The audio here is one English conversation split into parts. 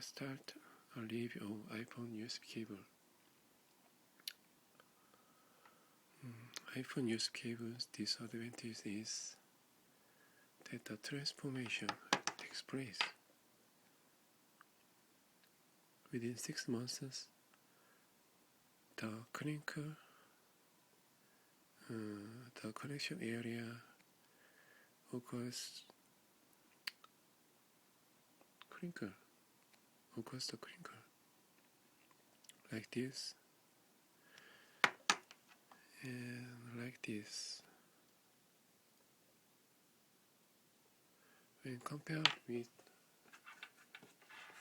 let's start a review of iPhone USB cable. iPhone USB cable's disadvantage is that the transformation takes place within 6 months. The crinkle, the connection area occurs the crinkle like this and like this. When compared with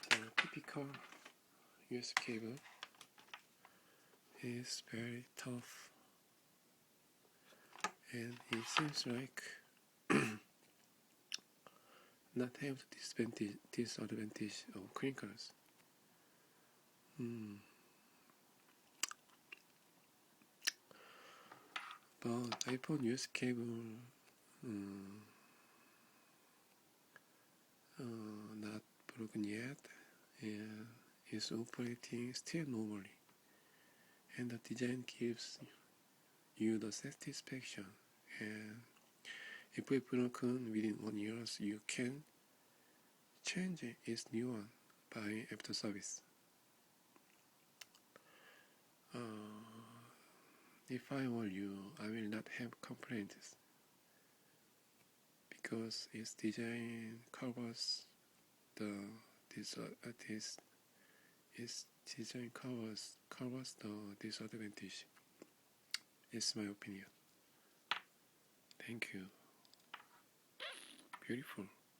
the typical USB cable, it's very tough, and it seems like not have the disadvantage of crinkles. But iPhone USB cable not broken yet, and is operating still normally, and the design gives you the satisfaction. And if it's broken within 1 year, you can change its new one by after service. If I were you, I will not have complaints because its design covers the disadvantage. It's my opinion. Thank you. Beautiful.